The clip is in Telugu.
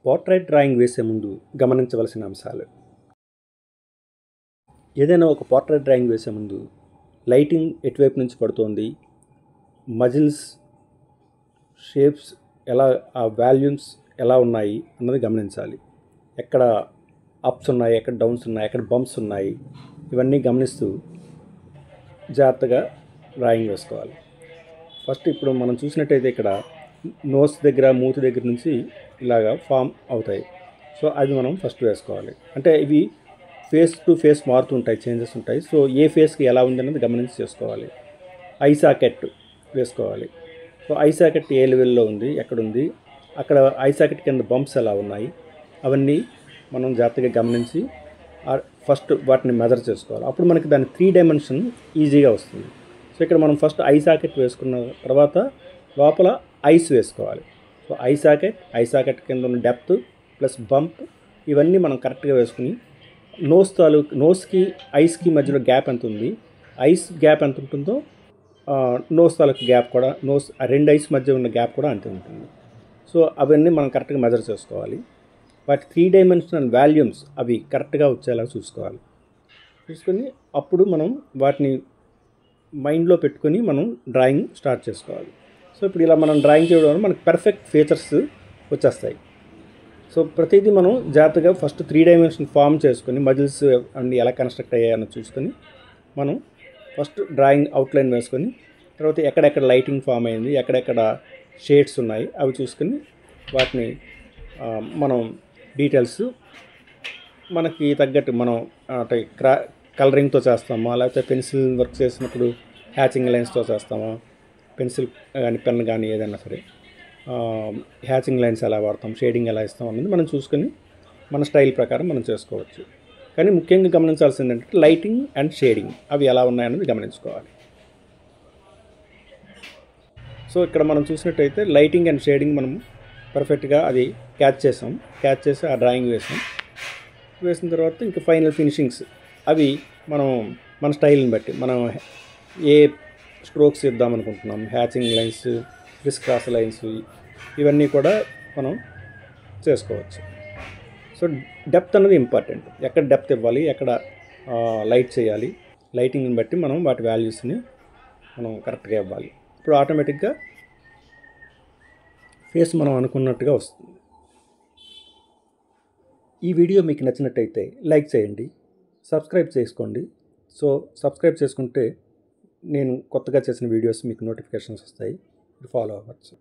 పోర్ట్రైట్ డ్రాయింగ్ వేసే ముందు గమనించవలసిన అంశాలు. ఏదైనా ఒక పోర్ట్రైట్ డ్రాయింగ్ వేసే ముందు లైటింగ్ ఎటువైపు నుంచి పడుతోంది, మజిల్స్, షేప్స్ ఎలా, ఆ వాల్యూమ్స్ ఎలా ఉన్నాయి అన్నది గమనించాలి. ఎక్కడ అప్స్ ఉన్నాయి, ఎక్కడ డౌన్స్ ఉన్నాయి, ఎక్కడ బంప్స్ ఉన్నాయి, ఇవన్నీ గమనిస్తూ జాగ్రత్తగా డ్రాయింగ్ వేసుకోవాలి. ఫస్ట్ ఇప్పుడు మనం చూసినట్టయితే ఇక్కడ నోస్ దగ్గర, మూతి దగ్గర నుంచి ఇలాగా ఫామ్ అవుతాయి. సో అది మనం ఫస్ట్ వేసుకోవాలి. అంటే ఇవి ఫేస్ టు ఫేస్ మారుతూ ఉంటాయి, చేంజెస్ ఉంటాయి. సో ఏ ఫేస్కి ఎలా ఉంది అన్నది గమనించి చేసుకోవాలి. ఐ సాకెట్ వేసుకోవాలి. సో ఐ సాకెట్ ఏ లెవెల్లో ఉంది, ఎక్కడుంది, అక్కడ ఐ సాకెట్ కింద బంప్స్ ఎలా ఉన్నాయి, అవన్నీ మనం జాగ్రత్తగా గమనించి ఫస్ట్ వాటిని మెజర్ చేసుకోవాలి. అప్పుడు మనకి దాని 3 డైమెన్షన్ ఈజీగా వస్తుంది. సో ఇక్కడ మనం ఫస్ట్ ఐ సాకెట్ వేసుకున్న తర్వాత లోపల ఐస్ వేసుకోవాలి. సో ఐ సాకెట్ కింద ఉన్న డెప్త్ ప్లస్ బంప్ ఇవన్నీ మనం కరెక్ట్గా వేసుకుని నోస్కి ఐస్కి మధ్యలో గ్యాప్ ఎంత ఉంది, ఐస్ గ్యాప్ ఎంత ఉంటుందో నోస్ తాలూకు గ్యాప్ కూడా, రెండు ఐస్ మధ్య ఉన్న గ్యాప్ కూడా అంతే ఉంటుంది. సో అవన్నీ మనం కరెక్ట్గా మెజర్ చేసుకోవాలి. వాటి 3 డైమెన్షనల్ వాల్యూమ్స్ అవి కరెక్ట్గా వచ్చేలా చూసుకొని అప్పుడు మనం వాటిని మైండ్లో పెట్టుకొని మనం డ్రాయింగ్ స్టార్ట్ చేసుకోవాలి. సో ఇప్పుడు ఇలా మనం డ్రాయింగ్ చేయడం వల్ల మనకు పర్ఫెక్ట్ ఫీచర్స్ వచ్చేస్తాయి. సో ప్రతిదీ మనం జాగ్రత్తగా ఫస్ట్ 3 డైమెన్షన్ ఫామ్ చేసుకొని మజిల్స్ అన్నీ ఎలా కన్స్ట్రక్ట్ అయ్యాయని చూసుకొని మనం ఫస్ట్ డ్రాయింగ్ అవుట్లైన్ వేసుకొని తర్వాత ఎక్కడెక్కడ లైటింగ్ ఫామ్ అయింది, ఎక్కడెక్కడ షేడ్స్ ఉన్నాయి అవి చూసుకొని వాటిని మనం డీటెయిల్స్ మనకి తగ్గట్టు మనం అంటే కలరింగ్తో చేస్తామా, లేకపోతే పెన్సిల్ వర్క్ చేసినప్పుడు హ్యాచింగ్ లైన్స్తో చేస్తామా, పెన్సిల్ కానీ పెన్ కానీ ఏదైనా సరే హ్యాచింగ్ లైన్స్ ఎలా వాడతాం, షేడింగ్ ఎలా ఇస్తాం అన్నది మనం చూసుకొని మన స్టైల్ ప్రకారం మనం చేసుకోవచ్చు. కానీ ముఖ్యంగా గమనించాల్సింది ఏంటంటే లైటింగ్ అండ్ షేడింగ్ అవి ఎలా ఉన్నాయన్నది గమనించుకోవాలి. సో ఇక్కడ మనం చూసినట్టయితే లైటింగ్ అండ్ షేడింగ్ మనం పర్ఫెక్ట్గా అది క్యాచ్ చేసి ఆ డ్రాయింగ్ వేసిన తర్వాత ఇంకా ఫైనల్ ఫినిషింగ్స్ అవి మనం మన స్టైల్ని బట్టి మనం ఏ స్ట్రోక్స్ ఇద్దామనుకుంటున్నాం, hatching lines, criss cross lines ఇవన్నీ కూడా మనం చేసుకోవచ్చు. సో డెప్త్ అనేది ఇంపార్టెంట్. ఎక్కడ డెప్త్ ఇవ్వాలి, ఎక్కడ లైట్ చేయాలి, లైటింగ్ని బట్టి మనం వాటి వాల్యూస్ని మనం కరెక్ట్గా ఇవ్వాలి. ఇప్పుడు ఆటోమేటిక్గా ఫేస్ మనం అనుకున్నట్టుగా వస్తుంది. ఈ వీడియో మీకు నచ్చినట్టయితే లైక్ చేయండి, సబ్స్క్రైబ్ చేసుకోండి. సో సబ్స్క్రైబ్ చేసుకుంటే నేను కొత్తగా చేసిన వీడియోస్ మీకు నోటిఫికేషన్స్ వస్తాయి, ఫాలో అవ్వచ్చు.